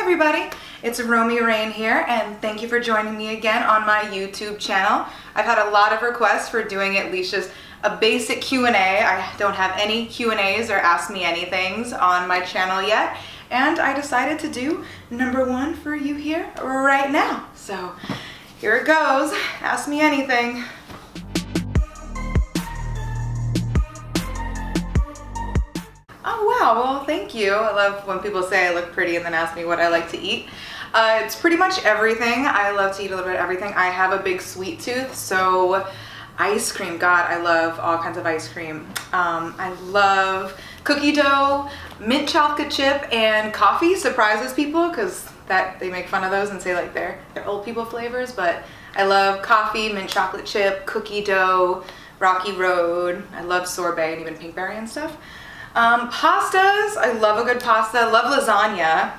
everybody, it's Romi Rain here, and thank you for joining me again on my YouTube channel. I've had a lot of requests for doing at least just a basic Q&A. I don't have any Q&As or Ask Me Anythings on my channel yet, and I decided to do number one for you here right now. So here it goes. Ask me anything. Oh wow, well thank you. I love when people say I look pretty and then ask me what I like to eat. It's pretty much everything. I love to eat a little bit of everything. I have a big sweet tooth, so ice cream, God, I love all kinds of ice cream. I love cookie dough, mint chocolate chip, and coffee surprises people because they make fun of those and say like they're old people flavors, but I love coffee, mint chocolate chip, cookie dough, Rocky Road. I love sorbet and even pinkberry and stuff. Pastas, I love a good pasta. I love lasagna,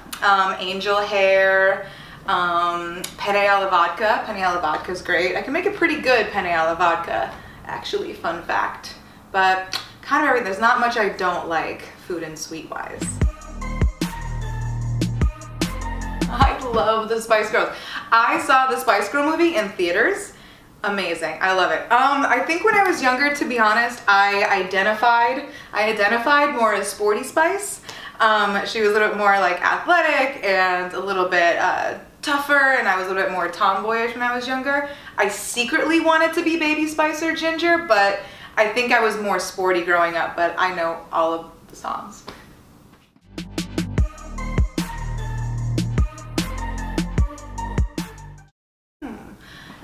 angel hair, penne alla vodka. Penne alla vodka is great. I can make a pretty good penne alla vodka, actually, fun fact. But kind of everything. There's not much I don't like, food and sweet wise. I love the Spice Girls. I saw the Spice Girl movie in theaters. Amazing. I love it. I think when I was younger, to be honest, I identified more as Sporty Spice. She was a little bit more like athletic and a little bit tougher, and I was a little bit more tomboyish when I was younger. I secretly wanted to be Baby Spice or Ginger, but I think I was more sporty growing up, but I know all of the songs.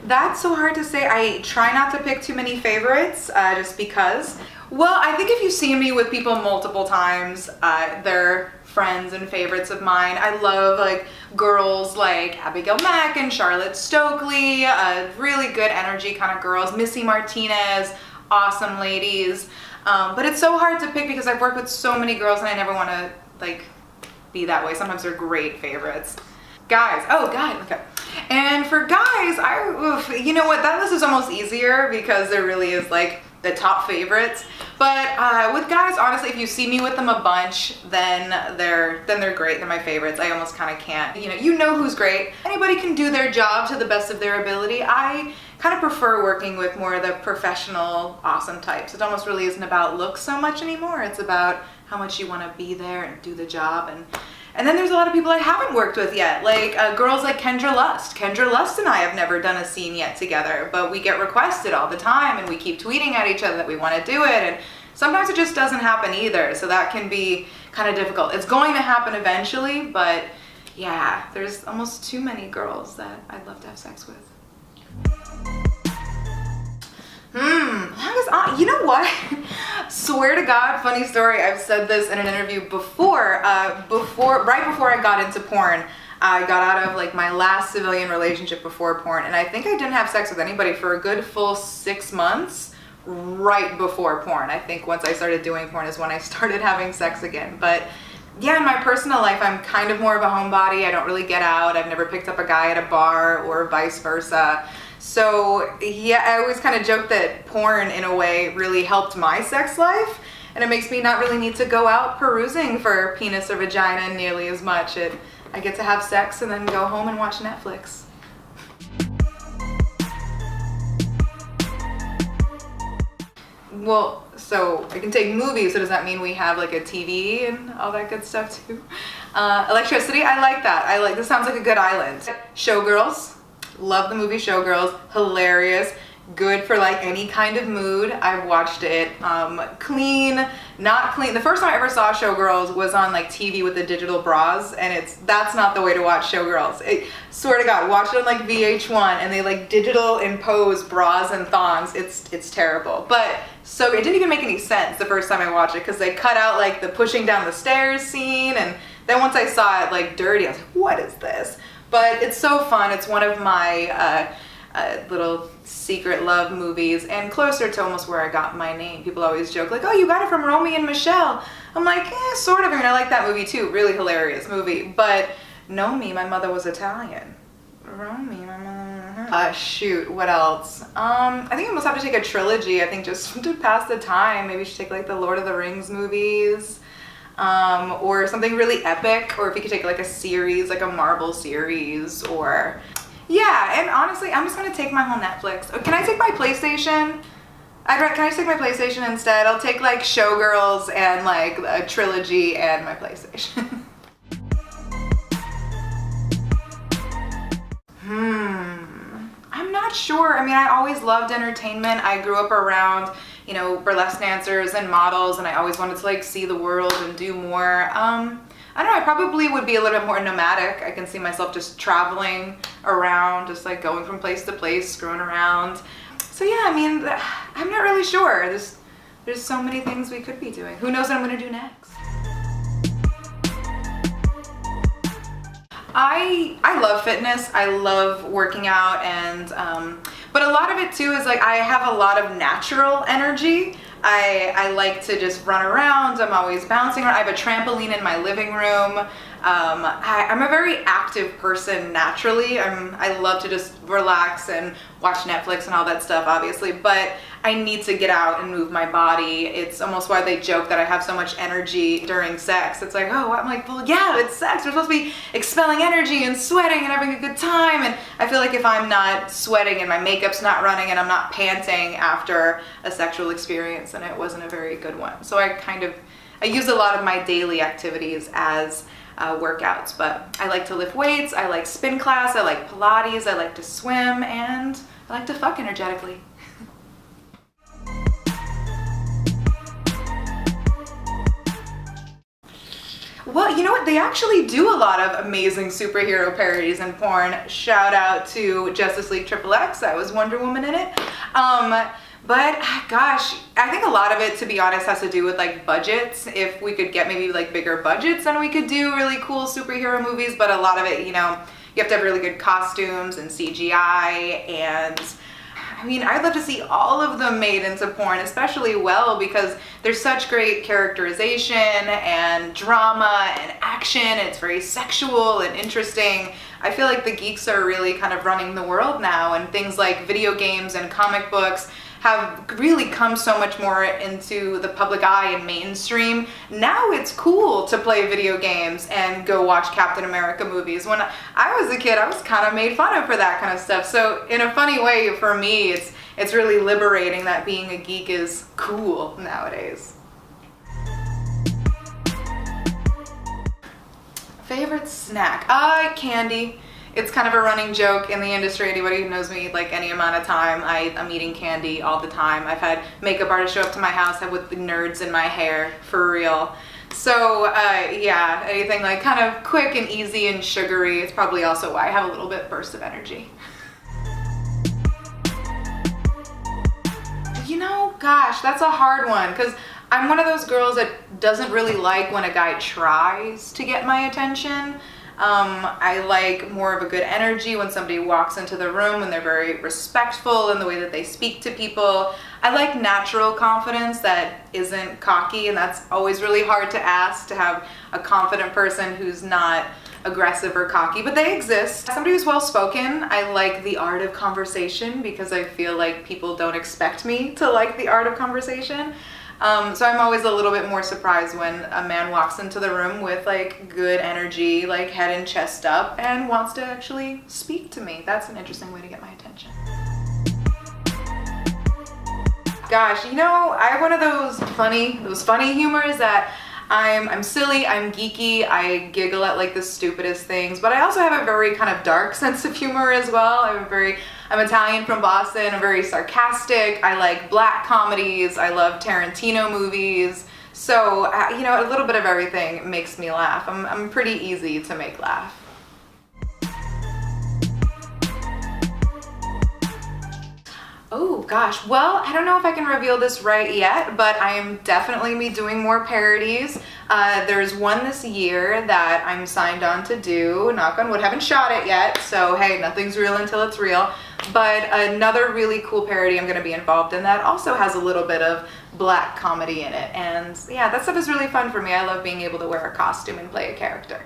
That's so hard to say. I try not to pick too many favorites just because. Well, I think if you see me with people multiple times, they're friends and favorites of mine. I love like girls like Abigail Mack and Charlotte Stokely, really good energy kind of girls. Missy Martinez, awesome ladies. But it's so hard to pick because I've worked with so many girls and I never want to like be that way. Sometimes they're great favorites. Guys, oh guys, okay. And for guys, you know what, that list is almost easier because there really is like the top favorites. But with guys, honestly, if you see me with them a bunch, then they're great. They're my favorites. I almost kind of can't, you know who's great. Anybody can do their job to the best of their ability. I kind of prefer working with more of the professional, awesome types. It almost really isn't about looks so much anymore. It's about how much you want to be there and do the job. And then there's a lot of people I haven't worked with yet, like girls like Kendra Lust. Kendra Lust and I have never done a scene yet together, but we get requested all the time and we keep tweeting at each other that we want to do it, and sometimes it just doesn't happen either, so that can be kind of difficult. It's going to happen eventually, but yeah, there's almost too many girls that I'd love to have sex with. You know what? Swear to God, funny story. I've said this in an interview before. Right before I got into porn, I got out of like my last civilian relationship before porn, and I think I didn't have sex with anybody for a good full 6 months right before porn. I think once I started doing porn is when I started having sex again. But yeah, in my personal life, I'm kind of more of a homebody. I don't really get out. I've never picked up a guy at a bar or vice versa. So yeah, I always kind of joke that porn in a way really helped my sex life, and it makes me not really need to go out perusing for penis or vagina nearly as much. I get to have sex and then go home and watch Netflix. Well, so I can take movies, so does that mean we have like a TV and all that good stuff too? Electricity, I like that. This sounds like a good island. Showgirls. Love the movie Showgirls, hilarious, good for like any kind of mood. I've watched it. Clean, not clean. The first time I ever saw Showgirls was on like TV with the digital bras, and that's not the way to watch Showgirls. Swear to God, watch it on like VH1 and they like digital impose bras and thongs. It's terrible. But so it didn't even make any sense the first time I watched it because they cut out like the pushing down the stairs scene, and then once I saw it like dirty, I was like, what is this? But it's so fun. It's one of my little secret love movies, and closer to almost where I got my name. People always joke like, oh, you got it from Romi and Michelle. I'm like, sort of. I mean, I like that movie too. Really hilarious movie. But know me, my mother was Italian. Romi, my mother. Shoot, what else? I think I must have to take a trilogy. I think just to pass the time. Maybe you should take like the Lord of the Rings movies. or something really epic, or if you could take like a series, like a Marvel series, or yeah. And honestly, I'm just gonna take my whole Netflix. Can I take my PlayStation? Can I just take my PlayStation instead? I'll take like Showgirls and like a trilogy and my PlayStation. I'm not sure. I mean, I always loved entertainment. I grew up around, you know, burlesque dancers and models, and I always wanted to like see the world and do more. I don't know, I probably would be a little bit more nomadic. I can see myself just traveling around, just like going from place to place, screwing around. So yeah, I mean, I'm not really sure. There's so many things we could be doing. Who knows what I'm gonna do next? I love fitness. I love working out, and but a lot of it too is like I have a lot of natural energy. I like to just run around. I'm always bouncing around. I have a trampoline in my living room. I'm a very active person naturally. I love to just relax and watch Netflix and all that stuff, obviously, but I need to get out and move my body. It's almost why they joke that I have so much energy during sex. It's like, oh, I'm like, well, yeah, it's sex. We're supposed to be expelling energy and sweating and having a good time. And I feel like if I'm not sweating and my makeup's not running and I'm not panting after a sexual experience, then it wasn't a very good one. So I use a lot of my daily activities as workouts, but I like to lift weights, I like spin class, I like Pilates, I like to swim, and I like to fuck energetically. Well, you know what? They actually do a lot of amazing superhero parodies in porn. Shout out to Justice League XXX. That was Wonder Woman in it. But gosh, I think a lot of it, to be honest, has to do with like budgets. If we could get maybe like bigger budgets, then we could do really cool superhero movies. But a lot of it, you know, you have to have really good costumes and CGI, and I mean, I'd love to see all of them made into porn, especially well, because there's such great characterization and drama and action. It's very sexual and interesting. I feel like the geeks are really kind of running the world now, and things like video games and comic books have really come so much more into the public eye and mainstream. Now it's cool to play video games and go watch Captain America movies. When I was a kid, I was kind of made fun of for that kind of stuff. So in a funny way, for me, it's really liberating that being a geek is cool nowadays. Favorite snack? Candy. It's kind of a running joke in the industry. Anybody who knows me like any amount of time, I'm eating candy all the time. I've had makeup artists show up to my house with the nerds in my hair, for real. So yeah, anything like kind of quick and easy and sugary. It's probably also why I have a little bit burst of energy. You know, gosh, that's a hard one, because I'm one of those girls that doesn't really like when a guy tries to get my attention. I like more of a good energy when somebody walks into the room and they're very respectful in the way that they speak to people. I like natural confidence that isn't cocky, and that's always really hard to ask, to have a confident person who's not aggressive or cocky, but they exist. Somebody who's well-spoken. I like the art of conversation, because I feel like people don't expect me to like the art of conversation. So I'm always a little bit more surprised when a man walks into the room with like good energy, like head and chest up, and wants to actually speak to me. That's an interesting way to get my attention. Gosh, you know, I have one of those funny humors that I'm silly, I'm geeky, I giggle at like the stupidest things, but I also have a very kind of dark sense of humor as well. I'm Italian from Boston, I'm very sarcastic, I like black comedies, I love Tarantino movies, so you know, a little bit of everything makes me laugh. I'm pretty easy to make laugh. Oh gosh, well, I don't know if I can reveal this right yet, but I am definitely be doing more parodies. There's one this year that I'm signed on to do. Knock on wood, haven't shot it yet, so hey, nothing's real until it's real. But another really cool parody I'm going to be involved in that also has a little bit of black comedy in it. And yeah, that stuff is really fun for me. I love being able to wear a costume and play a character.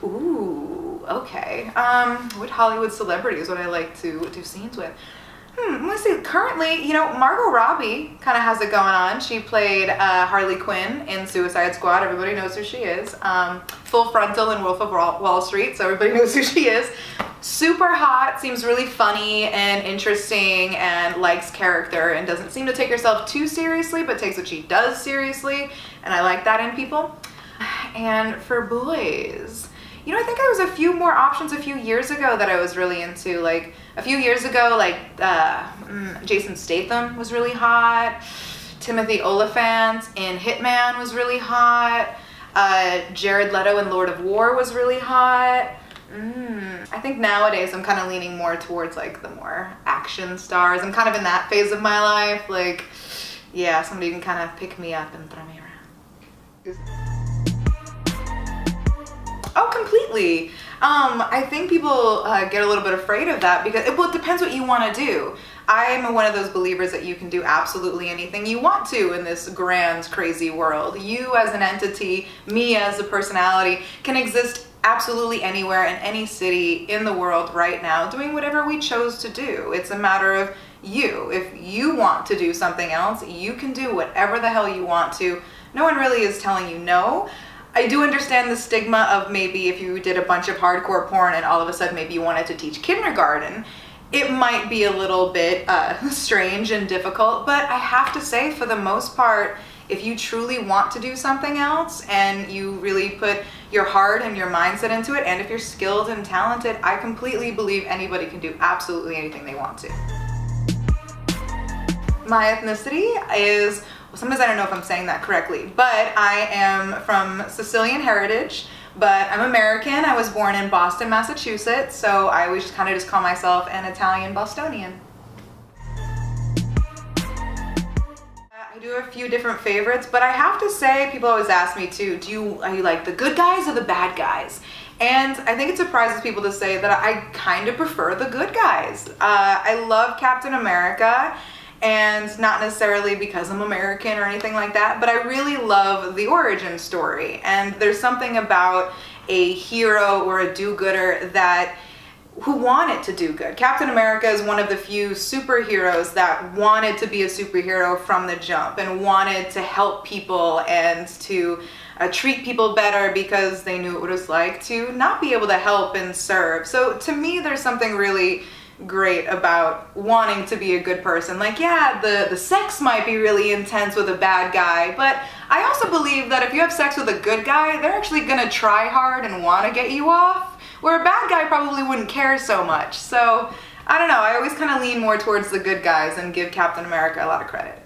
Ooh. Okay, what Hollywood celebrities would I like to do scenes with? Let's see. Currently, you know, Margot Robbie kind of has it going on. She played Harley Quinn in Suicide Squad. Everybody knows who she is. Full Frontal in Wolf of Wall Street, so everybody knows who she is. Super hot, seems really funny and interesting and likes character and doesn't seem to take herself too seriously, but takes what she does seriously, and I like that in people. And for boys, you know, I think there was a few more options a few years ago that I was really into. Like a few years ago, like Jason Statham was really hot. Timothy Olyphant in Hitman was really hot. Jared Leto in Lord of War was really hot. I think nowadays I'm kind of leaning more towards like the more action stars. I'm kind of in that phase of my life. Like, yeah, somebody can kind of pick me up and throw me around. Oh, completely. I think people get a little bit afraid of that because it depends what you want to do. I'm one of those believers that you can do absolutely anything you want to in this grand, crazy world. You as an entity, me as a personality, can exist absolutely anywhere in any city in the world right now, doing whatever we chose to do. It's a matter of you. If you want to do something else, you can do whatever the hell you want to. No one really is telling you no. I do understand the stigma of maybe if you did a bunch of hardcore porn and all of a sudden maybe you wanted to teach kindergarten, it might be a little bit strange and difficult, but I have to say, for the most part, if you truly want to do something else and you really put your heart and your mindset into it, and if you're skilled and talented, I completely believe anybody can do absolutely anything they want to. My ethnicity is, well, sometimes I don't know if I'm saying that correctly, but I am from Sicilian heritage, but I'm American. I was born in Boston, Massachusetts, so I always kind of just call myself an Italian Bostonian. I do a few different favorites, but I have to say, people always ask me too, are you like the good guys or the bad guys? And I think it surprises people to say that I kind of prefer the good guys. I love Captain America, and not necessarily because I'm American or anything like that, but I really love the origin story. And there's something about a hero or a do-gooder who wanted to do good. Captain America is one of the few superheroes that wanted to be a superhero from the jump and wanted to help people and to treat people better because they knew what it was like to not be able to help and serve. So to me, there's something really great about wanting to be a good person. Like, yeah, the sex might be really intense with a bad guy, but I also believe that if you have sex with a good guy, they're actually gonna try hard and want to get you off, where a bad guy probably wouldn't care so much. So I don't know, I always kind of lean more towards the good guys and give Captain America a lot of credit.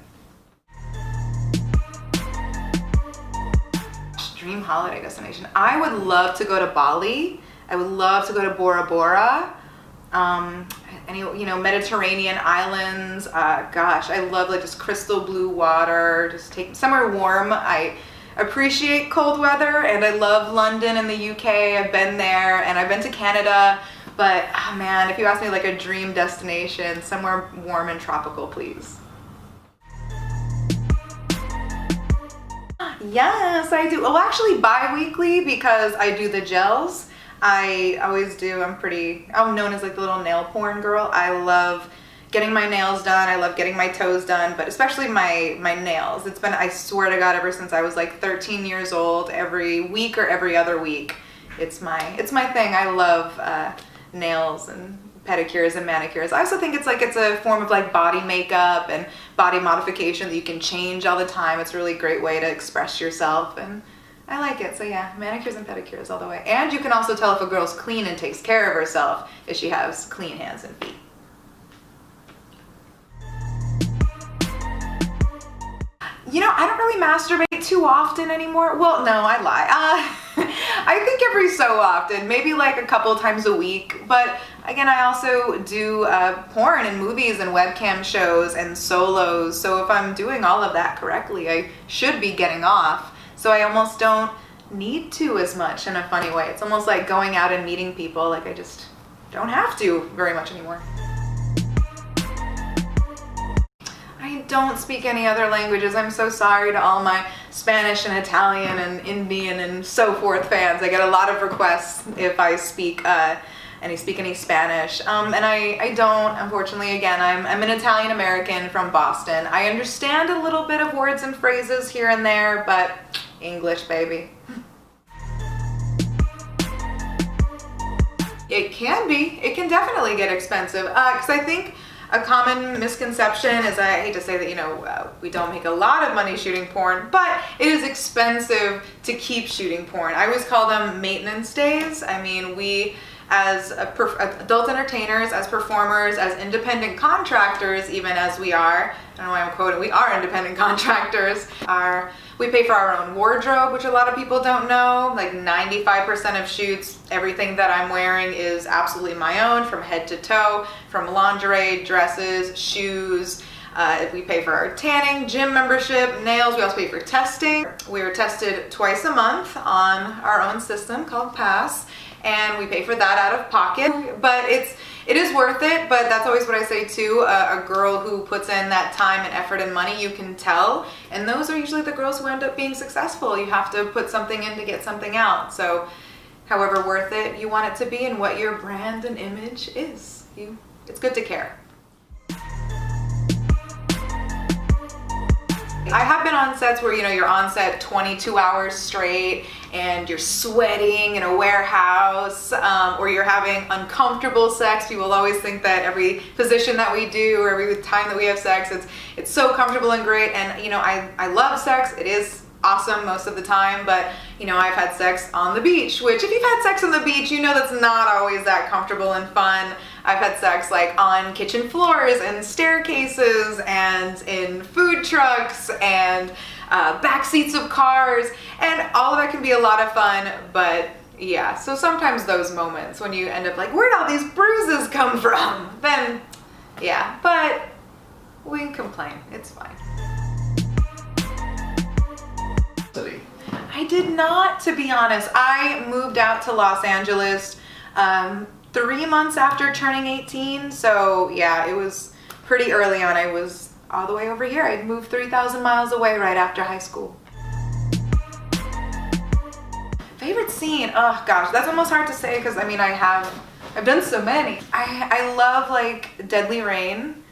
Dream holiday destination. I would love to go to Bali. I would love to go to Bora Bora. Any, you know, Mediterranean islands. Gosh, I love like just crystal blue water. Just take somewhere warm. I appreciate cold weather, and I love London and the UK. I've been there, and I've been to Canada. But oh man, if you ask me like a dream destination, somewhere warm and tropical, please. Yes, I do. Well, actually bi-weekly because I do the gels. I always do. I'm known as like the little nail porn girl. I love getting my nails done. I love getting my toes done, but especially my nails. It's been, I swear to God, ever since I was like 13 years old, every week or every other week. It's my thing. I love nails and pedicures and manicures. I also think it's a form of like body makeup and body modification that you can change all the time. It's a really great way to express yourself, and I like it. So yeah, manicures and pedicures all the way. And you can also tell if a girl's clean and takes care of herself if she has clean hands and feet. You know, I don't really masturbate too often anymore. Well, no, I lie. I think every so often, maybe like a couple times a week. But again, I also do porn and movies and webcam shows and solos. So if I'm doing all of that correctly, I should be getting off. So I almost don't need to as much in a funny way. It's almost like going out and meeting people. Like I just don't have to very much anymore. I don't speak any other languages. I'm so sorry to all my Spanish and Italian and Indian and so forth fans. I get a lot of requests if I speak any speak any Spanish. And I don't, unfortunately. Again, I'm an Italian American from Boston. I understand a little bit of words and phrases here and there, but English, baby. It can be. It can definitely get expensive. Because I think a common misconception is, I hate to say that, you know, we don't make a lot of money shooting porn, but it is expensive to keep shooting porn. I always call them maintenance days. I mean, we as adult entertainers, as performers, as independent contractors, even as we are, I don't know why I'm quoting, we are independent contractors, we pay for our own wardrobe, which a lot of people don't know. Like 95% of shoots, everything that I'm wearing is absolutely my own, from head to toe, from lingerie, dresses, shoes. We pay for our tanning, gym membership, nails. We also pay for testing. We are tested twice a month on our own system called Pass, and we pay for that out of pocket. But it is worth it, but that's always what I say too. A girl who puts in that time and effort and money, you can tell. And those are usually the girls who end up being successful. You have to put something in to get something out. So however worth it you want it to be and what your brand and image is, it's good to care. I have been on sets where, you know, you're on set 22 hours straight and you're sweating in a warehouse, or you're having uncomfortable sex. People always think that every position that we do or every time that we have sex, it's so comfortable and great. And, you know, I love sex. It is awesome most of the time, but, you know, I've had sex on the beach, which if you've had sex on the beach, you know that's not always that comfortable and fun. I've had sex like on kitchen floors and staircases and in food trucks and back seats of cars, and all of that can be a lot of fun. But yeah, so sometimes those moments when you end up like, where'd all these bruises come from? Then yeah, but we can complain, it's fine. I did not, to be honest. I moved out to Los Angeles 3 months after turning 18, so yeah, it was pretty early on. I was all the way over here. I'd moved 3,000 miles away right after high school. Favorite scene? Oh gosh, that's almost hard to say because I mean I've done so many. I love like Deadly Rain.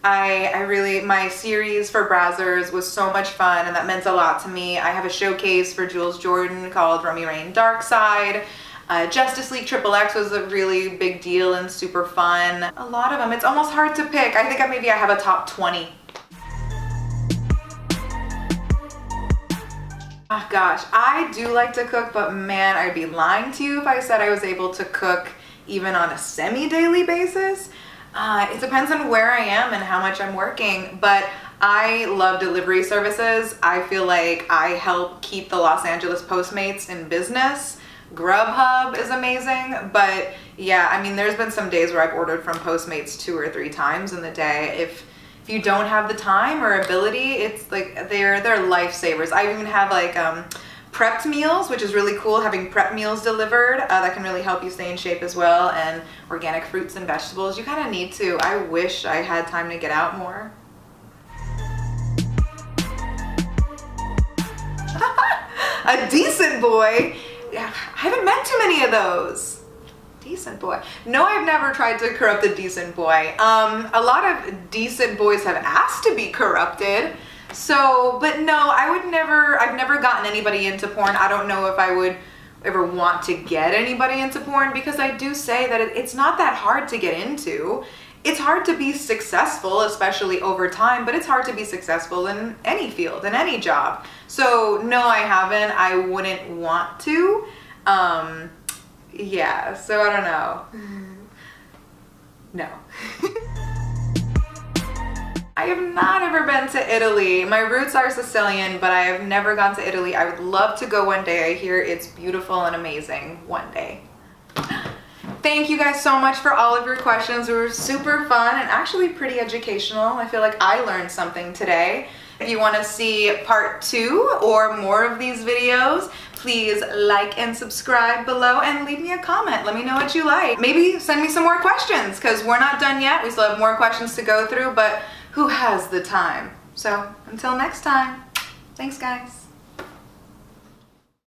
My series for Brazzers was so much fun, and that meant a lot to me. I have a showcase for Jules Jordan called Romi Rain Dark Side. Justice League XXX was a really big deal and super fun. A lot of them. It's almost hard to pick. I think maybe I have a top 20. Oh gosh, I do like to cook, but man, I'd be lying to you if I said I was able to cook even on a semi-daily basis. It depends on where I am and how much I'm working, but I love delivery services. I feel like I help keep the Los Angeles Postmates in business. Grubhub is amazing, but yeah, I mean, there's been some days where I've ordered from Postmates 2 or 3 times in the day. If you don't have the time or ability, it's like they're lifesavers. I even have like prepped meals, which is really cool, having prep meals delivered. That can really help you stay in shape as well, and organic fruits and vegetables. You kind of need to. I wish I had time to get out more. A decent boy? I haven't met too many of those. Decent boy. No, I've never tried to corrupt a decent boy. A lot of decent boys have asked to be corrupted. So, but no, I've never gotten anybody into porn. I don't know if I would ever want to get anybody into porn, because I do say that it's not that hard to get into. It's hard to be successful, especially over time, but it's hard to be successful in any field, in any job. So no, I haven't. I wouldn't want to. Yeah, so I don't know. No. I have not ever been to Italy. My roots are Sicilian, but I have never gone to Italy. I would love to go one day. I hear it's beautiful and amazing one day. Thank you guys so much for all of your questions. They were super fun and actually pretty educational. I feel like I learned something today. If you want to see part 2 or more of these videos, please like and subscribe below and leave me a comment. Let me know what you like. Maybe send me some more questions, because we're not done yet. We still have more questions to go through, but who has the time? So until next time, thanks guys.